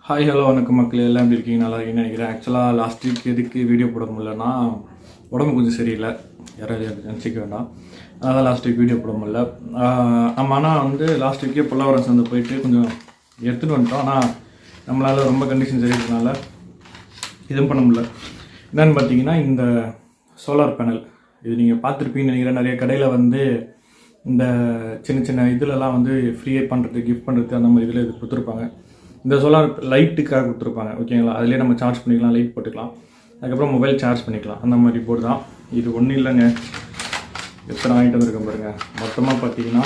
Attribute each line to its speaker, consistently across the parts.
Speaker 1: Hi hello வணக்கம் மக்கள் எல்லாம் எப்படி இருக்கீங்க? நல்லா இருக்கீங்கன்னு நினைக்கிறேன். ஆக்சுவலாக லாஸ்ட் வீக் எதுக்கு வீடியோ போட முடியலன்னா உடம்பு கொஞ்சம் சரியில்லை, யாராவது நினச்சிக்க வேண்டாம். அதான் லாஸ்ட் வீக் வீடியோ போட முடியல. நம்ம ஆனால் லாஸ்ட் வீக்கே பொல்லாவரம் சந்தை போயிட்டு கொஞ்சம் எடுத்துகிட்டு வந்துட்டோம். ஆனால் நம்மளால் ரொம்ப கண்டிஷன் சரியில்லைனால எதுவும் பண்ண முடியல. என்னென்னு பார்த்தீங்கன்னா, இந்த சோலார் பேனல் இது நீங்கள் பார்த்துருப்பீங்கன்னு நினைக்கிறேன். நிறைய கடையில் இந்த சின்ன சின்ன இதிலலாம் ஃப்ரீயாக பண்ணுறதுக்கு கிஃப்ட் பண்ணுறதுக்கு அந்த மாதிரி இதில் இது கொடுத்துருப்பாங்க. இந்த சோலார் லைட்டுக்காக கொடுத்துருப்பாங்க, ஓகேங்களா? அதிலே நம்ம சார்ஜ் பண்ணிக்கலாம், லைட் போட்டுக்கலாம், அதுக்கப்புறம் மொபைல் சார்ஜ் பண்ணிக்கலாம். அந்த மாதிரி போர்டு தான் இது. ஒன்றும் இல்லைங்க, எத்தனை வாங்கிட்டு வந்துருக்கேன் பாருங்கள். மொத்தமாக பார்த்தீங்கன்னா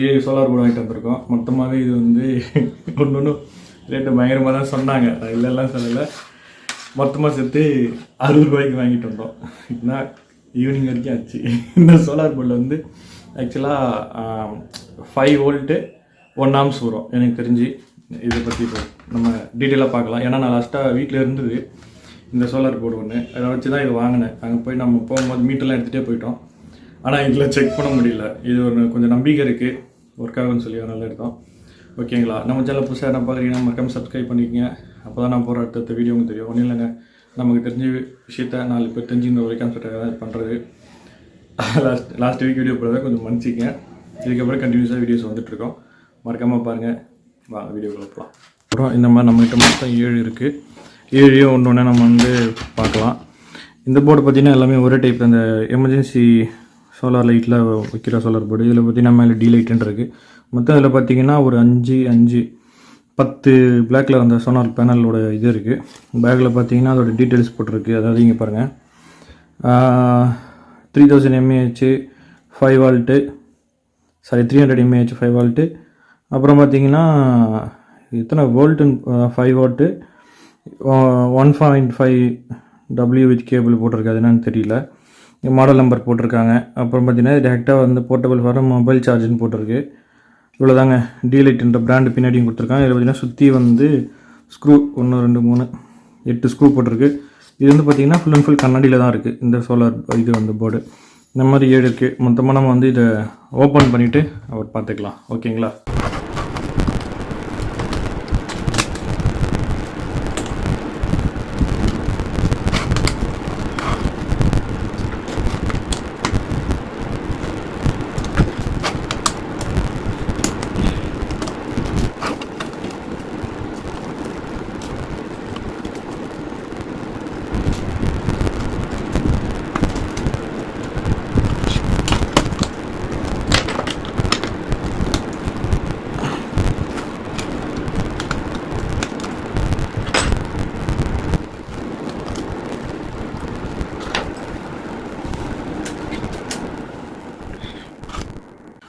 Speaker 1: 7 சோலார் போர்டு வாங்கிட்டு வந்திருக்கோம். மொத்தமாகவே இது ஒன்று ரேட்டு பயங்கரமாக தான் சொன்னாங்க, இல்லைலாம் சொல்லலை. மொத்தமாக சேர்த்து 60 ரூபாய்க்கு வாங்கிட்டு வந்தோம். இதுதான் ஈவினிங் வரைக்கும் ஆச்சு. இந்த சோலார் போர்டில் ஆக்சுவலாக 5 வோல்ட்டு 1 ஆம்ஸ் வரும் எனக்கு தெரிஞ்சு. இதை பற்றி இப்போ நம்ம டீட்டெயிலாக பார்க்கலாம். ஏன்னா நான் லாஸ்ட்டாக வீட்டில் இருந்தது இந்த சோலார் போர்டு ஒன்று, அதை வச்சு தான் இது வாங்கினேன். அங்கே போய் நம்ம போகும்போது மீட்டர்லாம் எடுத்துகிட்டே போயிட்டோம். ஆனால் இதில் செக் பண்ண முடியல. இது கொஞ்சம் நம்பிக்கை இருக்குது, ஒர்க் ஆகுன்னு சொல்லி நல்லா எடுத்தோம். ஓகேங்களா? நம்ம சேனல் புதுசாக என்ன பார்க்குறீங்கன்னா மறக்காம சப்ஸ்கிரைப் பண்ணிக்கங்க. அப்போ தான் நான் போகிற அடுத்த வீடியோ உங்களுக்கு தெரியும். ஒன்றும் இல்லைங்க, நமக்கு தெரிஞ்ச விஷயத்த 4 பேர் தெரிஞ்சுக்கிற வரைக்கும் சொல்லிட்டு பண்ணுறது. லாஸ்ட் வீக் வீடியோ போடுறத கொஞ்சம் மன்னிச்சிங்க. இதுக்கப்புறம் கண்டினியூஸாக வீடியோஸ் வந்துட்டுருக்கோம், மறக்காமல் பாருங்கள். வாங்க வீடியோக்குள்ள போகலாம். அப்புறம் இந்த மாதிரி நம்மகிட்ட மொத்தம் 7 இருக்குது. 7 ஒன்று நம்ம பார்க்கலாம். இந்த போர்டு பார்த்திங்கன்னா எல்லாமே ஒரே டைப். அந்த எமர்ஜென்சி சோலார் லைட்டில் வைக்கிற சோலார் போர்டு. இதில் பார்த்திங்கன்னா மேலே டி லைட்டுன்னு இருக்குது. மொத்தம் இதில் பார்த்திங்கன்னா ஒரு 10 பிளாக் கலர் அந்த சோலார் பேனலோட இது இருக்குது. பேக்கில் பார்த்திங்கன்னா அதோட டீட்டெயில்ஸ் போட்டிருக்கு. அதாவது இங்கே பாருங்கள், 3000 mAh 5 வோல்ட்டு, 300 mAh 5 வோல்ட்டு. அப்புறம் பார்த்தீங்கன்னா இத்தனை வோல்ட்டுன்னு 5 வோல்ட்டு 1.5 W வித் கேபிள் போட்டிருக்கு. அது என்னன்னு தெரியல. மாடல் நம்பர் போட்டிருக்காங்க. அப்புறம் பார்த்தீங்கன்னா டேரெக்டாக போர்ட்டபிள் ஃபார் மொபைல் சார்ஜ்னு போட்டிருக்கு. இவ்வளோதாங்க. டீலைட்ன்ற பிராண்டு பின்னாடியும் கொடுத்துருக்காங்க. இதில் பார்த்தீங்கன்னா சுற்றி ஸ்க்ரூ 1 2 3 8 ஸ்க்ரூ போட்டிருக்கு. இது பார்த்தீங்கன்னா ஃபுல் அண்ட் ஃபுல் கண்ணாடியில் தான் இருக்குது இந்த சோலார் இது போர்டு. இந்த மாதிரி 7 இருக்குது. மொத்தமாக நம்ம இதை ஓப்பன் பண்ணிவிட்டு அவர் பார்த்துக்கலாம், ஓகேங்களா?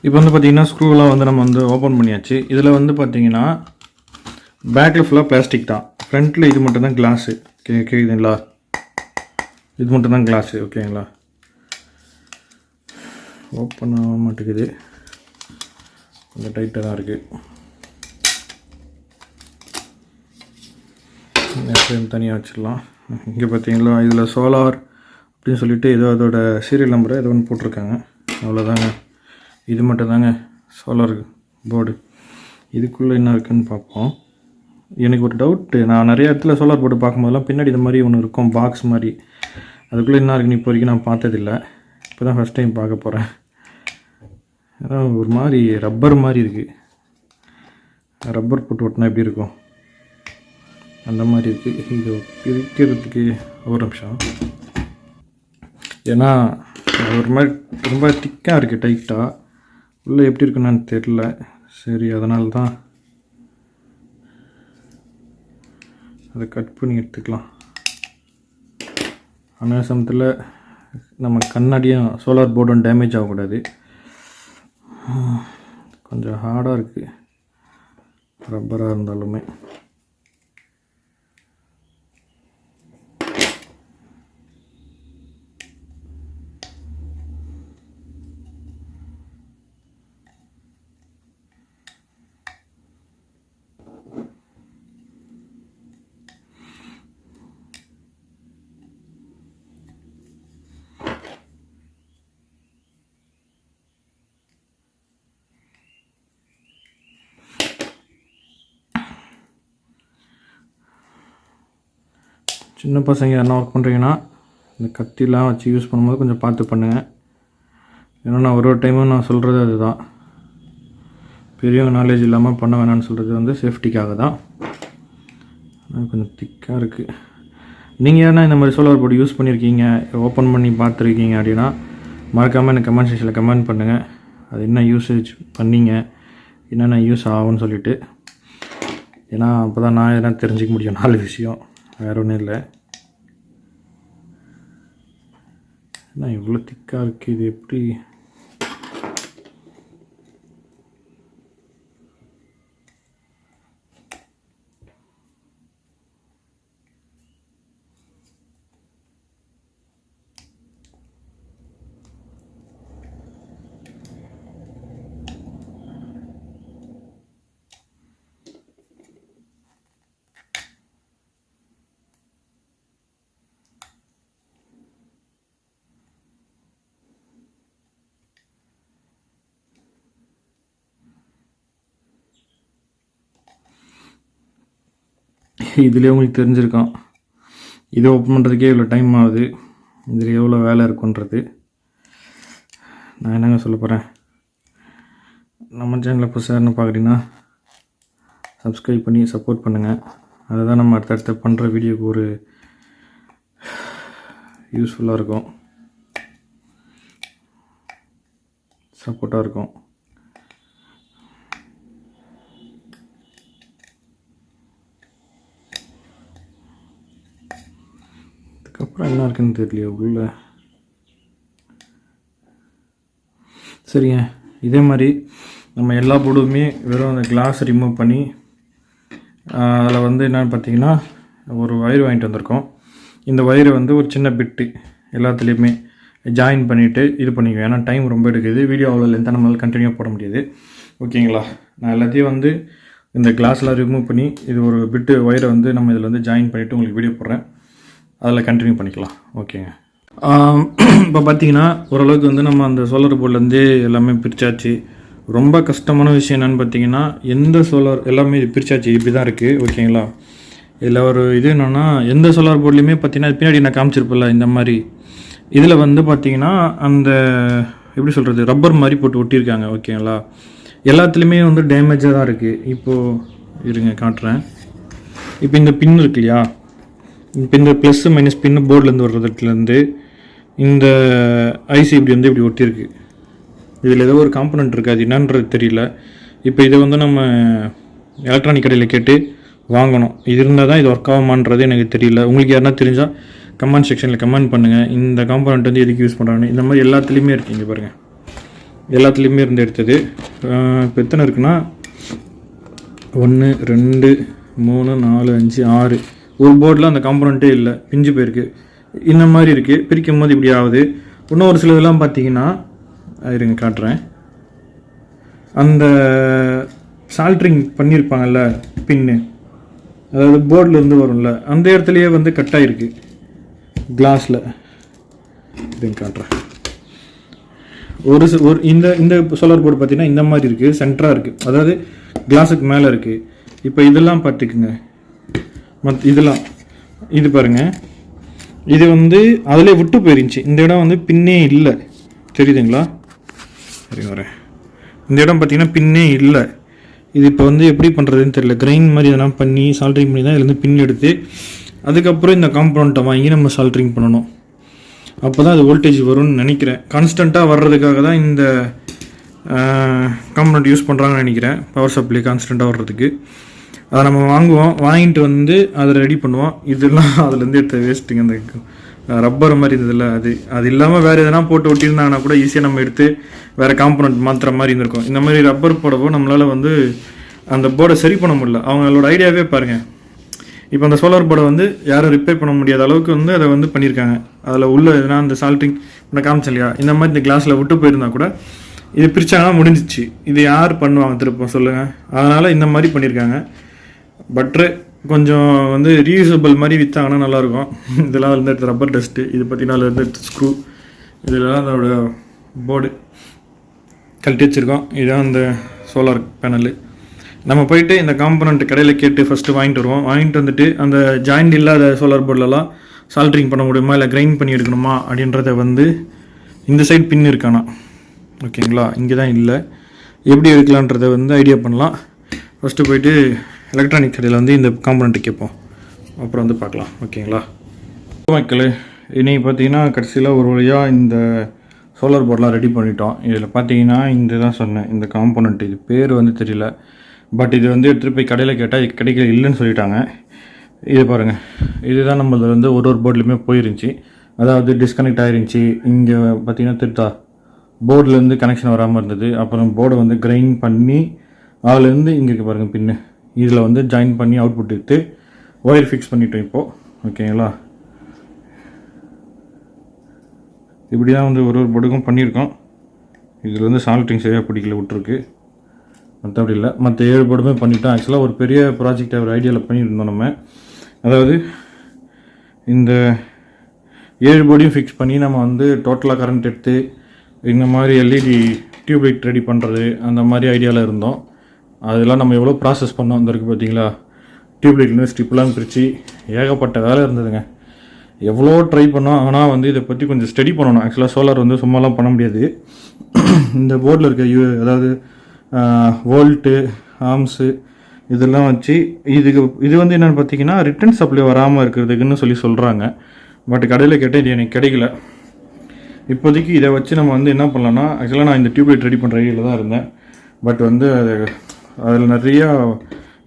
Speaker 1: இப்போ பார்த்தீங்கன்னா ஸ்க்ரூவெலாம் நம்ம ஓப்பன் பண்ணியாச்சு. இதில் பார்த்தீங்கன்னா பேக்கில் ஃபுல்லாக பிளாஸ்டிக் தான். ஃப்ரண்ட்டில் இது மட்டும் தான் கிளாஸு. கேட்குதுங்களா? இது மட்டும் தான் கிளாஸு, ஓகேங்களா? ஓப்பன் ஆக மாட்டேங்குது, கொஞ்சம் டைட்டாக தான் இருக்குது. ஃப்ரேம் தனியாக வச்சிடலாம். இங்கே பார்த்தீங்களா, இதில் சோலார் அப்படின்னு சொல்லிட்டு ஏதோ அதோட சீரியல் நம்பரை ஏதோ ஒன்று போட்டிருக்காங்க. அவ்வளோதாங்க. இது மட்டும் தாங்க சோலார் போர்டு. இதுக்குள்ளே என்ன இருக்குதுன்னு பார்ப்போம். எனக்கு ஒரு டவுட்டு, நான் நிறைய இடத்துல சோலார் போர்டு பார்க்கும்போதெல்லாம் பின்னாடி இது மாதிரி ஒன்று இருக்கும், பாக்ஸ் மாதிரி. அதுக்குள்ளே என்ன இருக்குன்னு இப்போ வரைக்கும் நான் பார்த்ததில்லை. இப்போ தான் ஃபஸ்ட் டைம் பார்க்க போகிறேன். அதான் ஒரு மாதிரி ரப்பர் மாதிரி இருக்குது. ரப்பர் போட்டு ஓட்டினா எப்படி இருக்கும் அந்த மாதிரி இருக்குது. இது பிரிக்கிறதுக்கு ஒரு நிமிஷம். ஏன்னா ஒரு மாதிரி ரொம்ப திக்காக இருக்குது, டைட்டாக. உள்ளே எப்படி இருக்குன்னு தெரில. சரி, அதனால தான் அதை கட் பண்ணி எடுத்துக்கலாம். ஆனால் சமயத்தில் நம்ம கண்ணாடியும் சோலார் போர்டும் டேமேஜ் ஆகக்கூடாது. கொஞ்சம் ஹார்டாக இருக்குது ரப்பராக இருந்தாலுமே. சின்ன பசங்க யாருன்னா ஒர்க் பண்ணுறீங்கன்னா இந்த கத்திலாம் வச்சு யூஸ் பண்ணும்போது கொஞ்சம் பார்த்து பண்ணுங்கள். ஏன்னா நான் ஒரு டைமும் நான் சொல்கிறது அதுதான், பெரியவங்க நாலேஜ் இல்லாமல் பண்ண வேணான்னு சொல்கிறது வந்து சேஃப்டிக்காக தான். கொஞ்சம் திக்காக இருக்குது. நீங்கள் யாருன்னா இந்த மாதிரி சோலார் போர்டு யூஸ் பண்ணியிருக்கீங்க, ஓப்பன் பண்ணி பார்த்துருக்கீங்க அப்படின்னா மறக்காமல் எனக்கு கமெண்ட் செக்ஷனில் கமெண்ட் பண்ணுங்கள். அது என்ன யூசேஜ் பண்ணிங்க, என்னென்ன யூஸ் ஆகும்னு சொல்லிவிட்டு. ஏன்னா அப்போ தான் நான் எதனா தெரிஞ்சிக்க முடியும் 4 விஷயம், வேறு ஒன்றும் இல்லை. ஏன்னா இவ்வளோ திக்காக இருக்குது, இது எப்படி? இதிலே உங்களுக்கு தெரிஞ்சிருக்கோம், இதை ஓப்பன் பண்ணுறதுக்கே இவ்வளோ டைம் ஆகுது, இதில் எவ்வளோ வேலை இருக்குன்றது. நான் என்னங்க சொல்ல போகிறேன், நம்ம சேனலில் புதுசாக பார்க்குறீங்கன்னா சப்ஸ்கிரைப் பண்ணி சப்போர்ட் பண்ணுங்கள். அதுதான் நம்ம அடுத்தடுத்து பண்ணுற வீடியோக்கு ஒரு யூஸ்ஃபுல்லாக இருக்கும், சப்போர்ட்டாக இருக்கும். அதுக்கப்புறம் என்ன இருக்குன்னு தெரியலையே உள்ள. சரிங்க, இதே மாதிரி நம்ம எல்லா போர்டுமே வெறும் அந்த கிளாஸ் ரிமூவ் பண்ணி அதில் வந்து என்னென்னு பார்த்தீங்கன்னா ஒரு ஒயர் வாங்கிட்டு வந்திருக்கோம். இந்த ஒயரை வந்து ஒரு சின்ன பிட்டு எல்லாத்துலேயுமே ஜாயின் பண்ணிவிட்டு இது பண்ணிக்குவேன். ஏன்னா டைம் ரொம்ப எடுக்குது, வீடியோ அவ்வளோ லென்த்தாக நம்மளால் கண்டினியூ போட முடியாது. ஓகேங்களா, நான் எல்லாத்தையும் வந்து இந்த கிளாஸில் ரிமூவ் பண்ணி இது ஒரு பிட்டு ஒயரை வந்து நம்ம இதில் வந்து ஜாயின் பண்ணிவிட்டு உங்களுக்கு வீடியோ போடுறேன், அதில் கண்டினியூ பண்ணிக்கலாம். ஓகேங்க, இப்போ பார்த்தீங்கன்னா ஓரளவுக்கு வந்து நம்ம அந்த சோலார் போர்ட்லேருந்து எல்லாமே பிரித்தாச்சு. ரொம்ப கஷ்டமான விஷயம் என்னென்னு பார்த்தீங்கன்னா, எந்த சோலார் எல்லாமே இது பிரித்தாச்சு, இப்படி தான் இருக்குது. ஓகேங்களா, இதில் ஒரு இது என்னென்னா, எந்த சோலார் போர்ட்லேயுமே பார்த்தீங்கன்னா பின்னாடி நான் காமிச்சிருப்பில்ல இந்த மாதிரி, இதில் வந்து பார்த்தீங்கன்னா அந்த எப்படி சொல்கிறது ரப்பர் மாதிரி போட்டு ஒட்டியிருக்காங்க. ஓகேங்களா, எல்லாத்துலேயுமே வந்து டேமேஜாக தான் இருக்குது. இப்போது இருங்க காட்டுறேன். இப்போ இந்த பின் இருக்கு இல்லையா, இப்போ இந்த ப்ளஸ் மைனஸ் பின்னு போர்ட்லேருந்து வர்றதுலேருந்து இந்த ஐசி இப்படி வந்து இப்படி ஒட்டியிருக்கு. இதில் ஏதோ ஒரு காம்பனண்ட் இருக்குது, அது என்னன்றது தெரியல. இப்போ இதை வந்து நம்ம எலக்ட்ரானிக் கடையில் கேட்டு வாங்கணும். இது இருந்தால் தான் இது ஒர்க் ஆகுமான்றது எனக்கு தெரியல. உங்களுக்கு யாருன்னா தெரிஞ்சால் கமெண்ட் செக்ஷனில் கமெண்ட் பண்ணுங்கள். இந்த காம்பனண்ட் வந்து எதுக்கு யூஸ் பண்ணுறாங்க, இந்த மாதிரி எல்லாத்துலேயுமே இருக்குது. இங்கே பாருங்கள், எல்லாத்துலேயுமே இருந்து எடுத்தது. இப்போ எத்தனை இருக்குன்னா 1 2 3 4 5 6 ஒரு போர்டில் அந்த காம்பனண்ட்டே இல்லை, பிஞ்சு போயிருக்கு. இந்த மாதிரி இருக்குது, பிரிக்கும் போது இப்படி ஆகுது. இன்னும் ஒரு சில இதெல்லாம் பார்த்தீங்கன்னா இருங்க காட்டுறேன். அந்த சால்ட்ரிங் பண்ணியிருப்பாங்கல்ல பின்னு, அதாவது போர்டில் இருந்து வரும்ல, அந்த இடத்துலையே வந்து கட் ஆகிருக்கு கிளாஸில். இதுங்க காட்டுறேன். ஒரு இந்த சோலார் போர்டு பார்த்தீங்கன்னா இந்த மாதிரி இருக்குது, சென்டராக இருக்குது, அதாவது கிளாஸுக்கு மேலே இருக்குது. இப்போ இதெல்லாம் பார்த்துக்குங்க, இதெல்லாம் இது பாருங்கள், இது வந்து அதிலே விட்டு போயிருந்துச்சு. இந்த இடம் வந்து பின்னே இல்லை, தெரியுதுங்களா? சரி வரேன். இந்த இடம் பார்த்தீங்கன்னா பின்னே இல்லை. இது இப்போ வந்து எப்படி பண்ணுறதுன்னு தெரியல, கிரைண்ட் மாதிரி எதனா பண்ணி சால்ட்ரிங் பண்ணி தான் இதுலேருந்து பின் எடுத்து அதுக்கப்புறம் இந்த காம்பனண்ட்டை வாங்கி நம்ம சால்ட்ரிங் பண்ணணும். அப்போ தான் அது வோல்டேஜ் வரும்னு நினைக்கிறேன். கான்ஸ்டண்ட்டாக வர்றதுக்காக தான் இந்த காம்பனண்ட் யூஸ் பண்ணுறாங்கன்னு நினைக்கிறேன், பவர் சப்ளை கான்ஸ்டண்ட்டாக வர்றதுக்கு. அதை நம்ம வாங்குவோம், வாங்கிட்டு வந்து அதை ரெடி பண்ணுவோம். இதெல்லாம் அதுலேருந்து எடுத்த வேஸ்ட்டுங்க. அந்த ரப்பர் மாதிரி இருந்ததில்ல, அது இல்லாமல் வேறு எதனா போட்டு ஒட்டியிருந்தாங்கன்னா கூட ஈஸியாக நம்ம எடுத்து வேறு காம்பனண்ட் மாற்றுற மாதிரி இருந்திருக்கும். இந்த மாதிரி ரப்பர் போடவோ நம்மளால் வந்து அந்த போர்டை சரி பண்ண முடியல. அவங்களோட ஐடியாவே பாருங்கள். இப்போ அந்த சோலார் போர்டை வந்து யாரும் ரிப்பேர் பண்ண முடியாத அளவுக்கு வந்து அதை வந்து பண்ணியிருக்காங்க. அதில் உள்ள எதனா அந்த சால்ட்ரிங் நான் காமிச்சேன் இல்லையா, இந்த மாதிரி இந்த கிளாஸில் விட்டு போயிருந்தா கூட இது பிரித்தாங்கன்னா முடிஞ்சிச்சு. இது யார் பண்ணுவாங்க திருப்பம் சொல்லுங்கள். அதனால் இந்த மாதிரி பண்ணியிருக்காங்க. பட்ரு கொஞ்சம் வந்து ரீயூசபிள் மாதிரி விற்றாங்கன்னா நல்லாயிருக்கும். இதெல்லாம் வந்து எடுத்து ரப்பர் டஸ்ட்டு, இது பார்த்தீங்கன்னா அதில் இருந்து ஸ்க்ரூ, இதெல்லாம் அதோட போர்டு கழட்டி வச்சுருக்கோம். இதுதான் அந்த சோலார் பேனலு. நம்ம போயிட்டு இந்த காம்பனண்ட் கடையில் கேட்டு ஃபஸ்ட்டு வாங்கிட்டு வருவோம். வாங்கிட்டு வந்துட்டு அந்த ஜாயிண்ட் இல்லாத சோலார் போர்ட்லலாம் சால்ட்ரிங் பண்ண முடியுமா இல்லை கிரைண்ட் பண்ணி எடுக்கணுமா அப்படின்றத வந்து இந்த சைடு பின் இருக்கானா, ஓகேங்களா, இங்கே தான் இல்லை, எப்படி எடுக்கலான்றதை வந்து ஐடியா பண்ணலாம். ஃபஸ்ட்டு போயிட்டு எலக்ட்ரானிக் கடையில் வந்து இந்த காம்பனண்ட்டு கேட்போம், அப்புறம் வந்து பார்க்கலாம், ஓகேங்களா. மக்களே, இன்றைக்கி பார்த்தீங்கன்னா கடைசியில் ஒரு வழியாக இந்த சோலார் போர்டெலாம் ரெடி பண்ணிட்டோம். இதில் பார்த்தீங்கன்னா இந்த தான் சொன்னேன், இந்த காம்பனண்ட் இது பேர் வந்து தெரியல, பட் இது வந்து எடுத்துகிட்டு போய் கடையில் கேட்டால் இது கிடைக்கல, இல்லைன்னு சொல்லிட்டாங்க. இது பாருங்கள், இதுதான் நம்மளது வந்து ஒரு போர்ட்லேயுமே போயிருந்துச்சு, அதாவது டிஸ்கனெக்ட் ஆகிருந்துச்சி. இங்கே பார்த்தீங்கன்னா திருத்தா போர்ட்லேருந்து கனெக்ஷன் வராமல் இருந்தது. அப்புறம் போர்டை வந்து கிரைண்ட் பண்ணி அதுலேருந்து இங்கே பாருங்கள் பின்னு, இதில் வந்து ஜாயின் பண்ணி அவுட்புட் எடுத்து ஒயர் ஃபிக்ஸ் பண்ணிட்டோம் இப்போது, ஓகேங்களா. இப்படி தான் வந்து ஒரு போர்டுக்கும் பண்ணியிருக்கோம். இதில் வந்து சால்ட்ரிங் சரியாக பிடிக்கல, விட்டுருக்கு, மற்றபடி இல்லை. மற்ற 7 போர்டுமே பண்ணிட்டோம். ஆக்சுவலாக ஒரு பெரிய ப்ராஜெக்டை ஒரு ஐடியாவில் பண்ணியிருந்தோம் நம்ம. அதாவது இந்த 7 போர்டையும் ஃபிக்ஸ் பண்ணி நம்ம வந்து டோட்டலாக கரண்ட் எடுத்து இந்த மாதிரி எல்இடி டியூப்லைட் ரெடி பண்ணுறது அந்த மாதிரி ஐடியாவில் இருந்தோம். அதெல்லாம் நம்ம எவ்வளோ ப்ராசஸ் பண்ணோம் இந்த இருக்குது பார்த்தீங்களா. டியூப்லைட்லேருந்து ஸ்ட்ரிப்லாம் பிரித்து ஏகப்பட்ட வேலை இருந்ததுங்க. எவ்வளோ ட்ரை பண்ணோம். ஆனால் வந்து இதை பற்றி கொஞ்சம் ஸ்டடி பண்ணணும். ஆக்சுவலாக சோலார் வந்து சும்மாலாம் பண்ண முடியாது. இந்த போர்டில் இருக்க அதாவது வோல்ட்டு ஆர்ம்ஸு இதெல்லாம் வச்சு இது வந்து என்னென்னு பார்த்தீங்கன்னா ரிட்டர்ன் சப்ளை வராமல் இருக்கிறதுக்குன்னு சொல்லி சொல்கிறாங்க. பட் கடையில் கேட்டால் இது எனக்கு கிடைக்கல. இப்போதைக்கு இதை வச்சு நம்ம வந்து என்ன பண்ணலாம்னா, ஆக்சுவலாக நான் இந்த டியூப்லைட் ரெடி பண்ணுற ஐடியாவில் தான் இருந்தேன். பட் வந்து அதில் நிறையா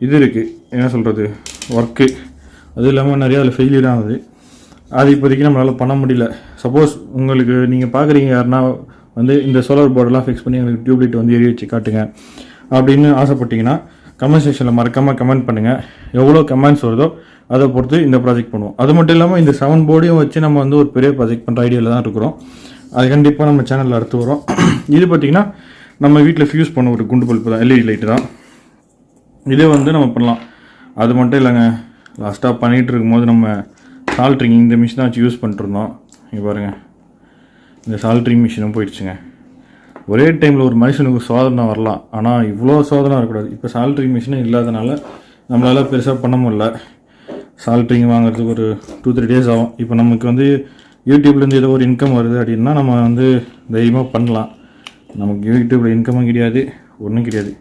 Speaker 1: இது இருக்குது, என்ன சொல்கிறது, ஒர்க்கு, அது இல்லாமல் நிறையா அதில் ஃபெயிலியர் ஆகுது. அது இப்போதைக்கு நம்மளால் பண்ண முடியல. சப்போஸ் உங்களுக்கு நீங்கள் பார்க்குறீங்க யாருன்னா வந்து இந்த சோலார் போர்டெல்லாம் ஃபிக்ஸ் பண்ணி எங்களுக்கு டியூப்லைட் வந்து எரிய வச்சு காட்டுங்க அப்படின்னு ஆசைப்பட்டீங்கன்னா கமெண்ட் செக்ஷனில் மறக்காமல் கமெண்ட் பண்ணுங்கள். எவ்வளோ கமெண்ட்ஸ் வருதோ அதை பொறுத்து இந்த ப்ராஜெக்ட் பண்ணுவோம். அது மட்டும் இல்லாமல் இந்த 7 போர்டையும் வச்சு நம்ம வந்து ஒரு பெரிய ப்ராஜெக்ட் பண்ணுற ஐடியாவில் தான் இருக்கிறோம். அது கண்டிப்பாக நம்ம சேனலில் அடுத்து வரும். இது பார்த்திங்கன்னா நம்ம வீட்டில் ஃபியூஸ் பண்ண ஒரு குண்டு பல்ப்பு தான், எல்இடி லைட்டு தான். இதே வந்து நம்ம பண்ணலாம். அது மட்டும் இல்லைங்க, லாஸ்ட்டாக பண்ணிகிட்டு இருக்கும்போது நம்ம சால்ட்ரிங் இந்த மிஷினை வச்சு யூஸ் பண்ணிட்டுருந்தோம். இங்கே பாருங்கள், இந்த சால்ட்ரிங் மிஷினும் போயிடுச்சுங்க. ஒரே டைமில் ஒரு மனுஷனுக்கு சோதனை வரலாம், ஆனால் இவ்வளோ சோதனை வரக்கூடாது. இப்போ சால்ட்ரிங் மிஷினும் இல்லாதனால நம்மளால் பெருசாக பண்ண முடியல. சால்ட்ரிங் வாங்குறதுக்கு ஒரு 2-3 டேஸ் ஆகும். இப்போ நமக்கு வந்து யூடியூப்லேருந்து ஏதோ ஒரு இன்கம் வருது அப்படின்னா நம்ம வந்து தைரியமாக பண்ணலாம். நமக்கு யூடியூப்பில் இன்கமும் கிடையாது, ஒன்றும் கிடையாது.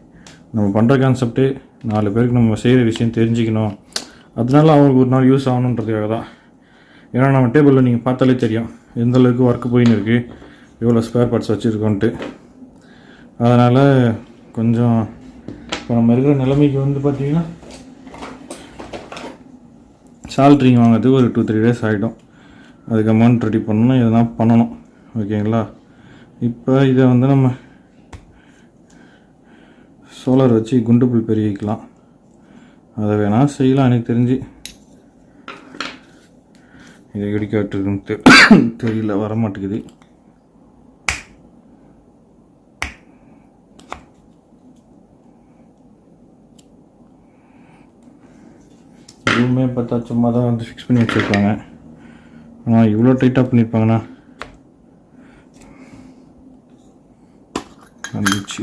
Speaker 1: நம்ம பண்ணுற கான்செப்ட்டு 4 பேருக்கு நம்ம செய்கிற விஷயம் தெரிஞ்சுக்கணும், அதனால அவங்களுக்கு ஒரு நாள் யூஸ் ஆகணுன்றதுக்காக தான். ஏன்னா நம்ம டேபிளில் நீங்கள் பார்த்தாலே தெரியும் எந்தளவுக்கு ஒர்க்கு போயின்னு இருக்குது, எவ்வளோ ஸ்பேர் பார்ட்ஸ் வச்சுருக்கோன்ட்டு. அதனால் கொஞ்சம் இப்போ நம்ம இருக்கிற நிலைமைக்கு வந்து பார்த்திங்கன்னா சால்ட்ரிங் வாங்கிறதுக்கு ஒரு 2-3 டேஸ் ஆகிடும். அதுக்கு அமௌண்ட் ரெடி பண்ணணும், இதெல்லாம் பண்ணணும், ஓகேங்களா. இப்போ இதை வந்து நம்ம சோலார் வச்சு குண்டு புல் பெருகிக்கலாம், அதை வேணால் செய்யலாம். எனக்கு தெரிஞ்சு இதை இடிக்காட்டுன்னு தெரியல, வரமாட்டேங்குது. இதுவுமே பார்த்தா சும்மா தான் வந்து ஃபிக்ஸ் பண்ணி வச்சுருப்பாங்க. ஆனால் இவ்வளோ டைட்டாக பண்ணியிருப்பாங்கண்ணா வந்துச்சு.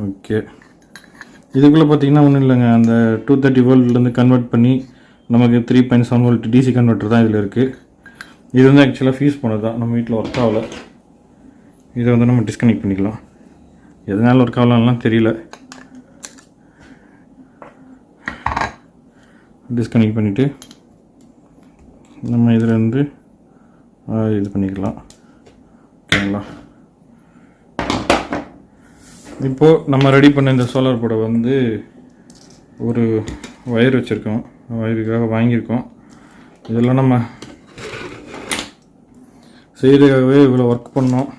Speaker 1: ஓகே, இதுக்குள்ளே பார்த்தீங்கன்னா ஒன்றும் இல்லைங்க, அந்த 230 வோல்ட்லேருந்து கன்வெர்ட் பண்ணி நமக்கு 3.7 வோல்ட் டிசி கன்வெர்ட்டர் தான் இதில் இருக்குது. இது வந்து ஆக்சுவலாக ஃபியூஸ் பண்ணது தான், நம்ம வீட்டில் ஒர்க் ஆகலை. இதை வந்து நம்ம டிஸ்கனெக்ட் பண்ணிக்கலாம். எதனால் ஒர்க் ஆகலாம்லாம் தெரியல. டிஸ்கனெக்ட் பண்ணிவிட்டு நம்ம இதில் வந்து இது பண்ணிக்கலாம், ஓகேங்களா. இப்போது நம்ம ரெடி பண்ண இந்த சோலார் போர்டை வந்து ஒரு ஒயர் வச்சுருக்கோம், ஒயருக்காக வாங்கியிருக்கோம். இதெல்லாம் நம்ம செய்கிறதுக்காகவே இவ்வளோ ஒர்க் பண்ணோம்.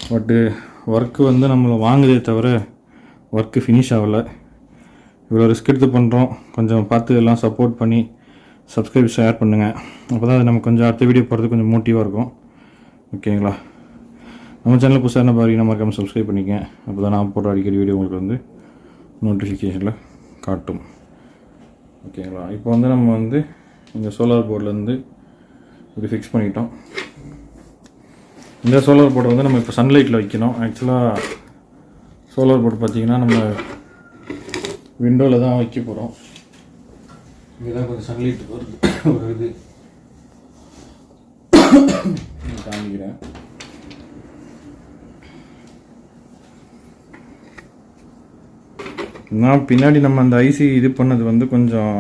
Speaker 1: பட்டு ஒர்க்கு வந்து நம்மளை வாங்குதே தவிர ஒர்க்கு ஃபினிஷ் ஆகலை. இவ்வளோ ரிஸ்க் எடுத்து பண்ணுறோம். கொஞ்சம் பார்த்து எல்லாம் சப்போர்ட் பண்ணி சப்ஸ்கிரைப் ஷேர் பண்ணுங்கள். அப்போ தான் அது நமக்கு கொஞ்சம் அடுத்த வீடியோ போகிறது கொஞ்சம் மோட்டிவாக இருக்கும், ஓகேங்களா. நம்ம சேனல் புதுசாக என்ன பாருங்க, நம்ம சப்ஸ்கிரைப் பண்ணிக்கங்க. அப்போ தான் நான் போடுற அடிக்கடி வீடியோ உங்களுக்கு வந்து நோட்டிஃபிகேஷனில் காட்டும், ஓகேங்களா. இப்போ வந்து நம்ம வந்து இந்த சோலார் போர்ட்லேருந்து இப்படி ஃபிக்ஸ் பண்ணிட்டோம். இந்த சோலார் போர்டை வந்து நம்ம இப்போ சன்லைட்டில் வைக்கணும். ஆக்சுவலாக சோலார் போர்டு பார்த்திங்கன்னா நம்ம விண்டோவில் தான் வைக்க போகிறோம். இங்கே தான் கொஞ்சம் சன்லைட் வருது ஒரு இது காமிக்கிறேன். நான் பின்னாடி நம்ம அந்த ஐசி இது பண்ணது வந்து கொஞ்சம்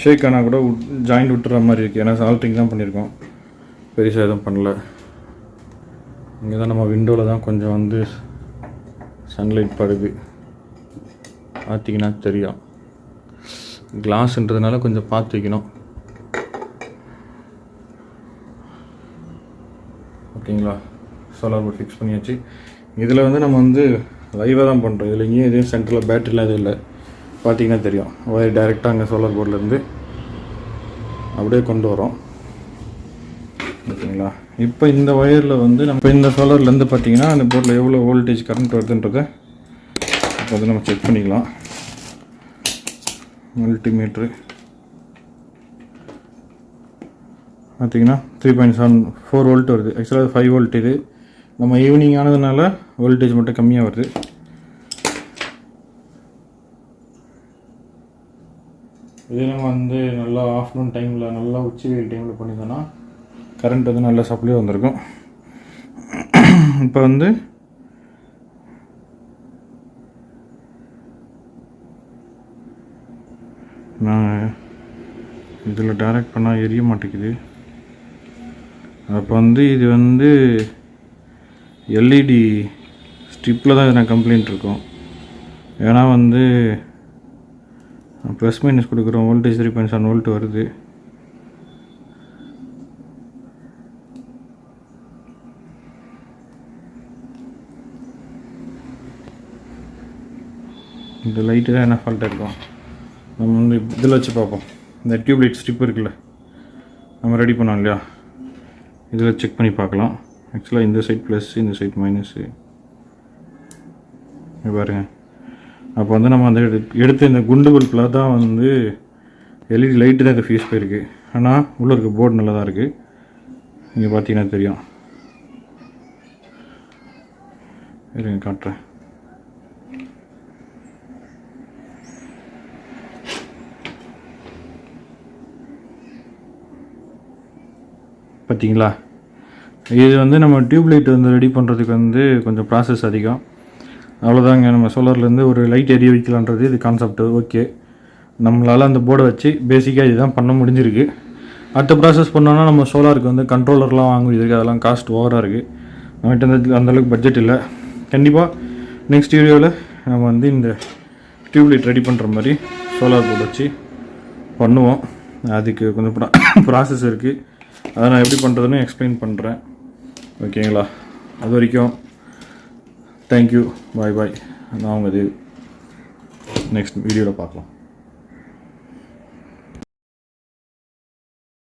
Speaker 1: ஷேக் ஆனால் கூட ஜாயிண்ட் விட்டுற மாதிரி இருக்குது. ஏன்னா சால்ட்டிங் தான் பண்ணியிருக்கோம், பெருசாக எதுவும் பண்ணல. இங்கே தான் நம்ம விண்டோவில் தான் கொஞ்சம் வந்து சன்லைட் படுது, பார்த்தீங்கன்னா தெரியும். கிளாஸ்ன்றதுனால கொஞ்சம் பார்த்து வைக்கணும். ஓகேங்களா, சோலார் போர்ட் ஃபிக்ஸ் பண்ணியாச்சு. இதில் வந்து நம்ம வந்து லைவாக தான் பண்ணுறோம். இதில் இங்கேயும் எதுவும் சென்டரில் பேட்டரிலாம் எதுவும் இல்லை, பார்த்தீங்கன்னா தெரியும். ஒயர் டைரெக்டாக அங்கே சோலார் போர்ட்லேருந்து அப்படியே கொண்டு வரோம். ஓகேங்களா, இப்போ இந்த ஒயரில் வந்து நம்ம இந்த சோலார்லேருந்து பார்த்தீங்கன்னா அந்த போர்டில் எவ்வளோ வோல்டேஜ் கரண்ட் வருதுன்றதை இப்போ வந்து நம்ம செக் பண்ணிக்கலாம். மல்டிமீட்ரு பார்த்தீங்கன்னா 3.74 வோல்ட் வருது. ஆக்சுவலாக 5 வோல்ட். இது நம்ம ஈவினிங் ஆனதுனால வோல்டேஜ் மட்டும் கம்மியாக வருது. இதே நம்ம வந்து நல்லா ஆஃப்டர்நூன் டைமில் நல்லா உச்சி வெயில் டைமில் பண்ணியிருந்தோன்னா கரண்ட் வந்து நல்லா சப்ளை வந்திருக்கும். இப்போ வந்து நான் இதில் டைரக்ட் பண்ணால் எரிய மாட்டேங்குது. அப்போ வந்து இது வந்து எல்இடி ஸ்ட்ரிப்பில் தான் எதனா கம்ப்ளைண்ட் இருக்கும். ஏன்னா வந்து ப்ளஸ் மைனஸ் கொடுக்குறோம், வோல்டேஜ் 3.7 வோல்ட் வருது. இந்த லைட்டு தான் என்ன ஃபால்ட்டாக இருக்கும். நம்ம வந்து இதில் வச்சு பார்ப்போம். இந்த டியூப்லைட் ஸ்ட்ரிப் இருக்குல்ல, நம்ம ரெடி பண்ணோம் இல்லையா, இதில் செக் பண்ணி பார்க்கலாம். ஆக்சுவலாக இந்த சைட் ப்ளஸ், இந்த சைட் மைனஸு பாருங்க. அப்போ வந்து நம்ம அந்த எடுத்த இந்த குண்டு பல்பில் தான் வந்து எல்இடி லைட்டு தான் இந்த ஃபியூஸ் போயிருக்கு. ஆனால் உள்ளே இருக்க போர்டு நல்லா தான் இருக்குது. இங்கே பார்த்தீங்கன்னா தெரியும். இருங்க காட்டுறேன். பார்த்தீங்களா, இது வந்து நம்ம டியூப்லைட் வந்து ரெடி பண்ணுறதுக்கு வந்து கொஞ்சம் ப்ராசஸ் அதிகம். அவ்வளோதாங்க. நம்ம சோலார்லேருந்து ஒரு லைட் எரிய வைக்கலான்றது இது கான்செப்ட். ஓகே, நம்மளால் அந்த போர்டை வச்சு பேசிக்காக இதுதான் பண்ண முடிஞ்சிருக்கு. அடுத்த ப்ராசஸ் பண்ணோன்னா நம்ம சோலாருக்கு வந்து கண்ட்ரோலர்லாம் வாங்க முடியிருக்கு. அதெல்லாம் காஸ்ட் ஓவராக இருக்குது. நம்மகிட்ட அந்தளவுக்கு பட்ஜெட் இல்லை. கண்டிப்பாக நெக்ஸ்ட் வீடியோவில் நம்ம வந்து இந்த டியூப்லைட் ரெடி பண்ணுற மாதிரி சோலார் போர்டு வச்சு பண்ணுவோம். அதுக்கு கொஞ்சம் ப்ராசஸ் இருக்குது. அதை நான் எப்படி பண்ணுறதுன்னு எக்ஸ்பிளைன் பண்ணுறேன். ஓகேங்களா, அது வரைக்கும் தேங்க்யூ, பாய் பாய். நான் உங்கள் நெக்ஸ்ட் வீடியோவில் பார்க்கலாம்.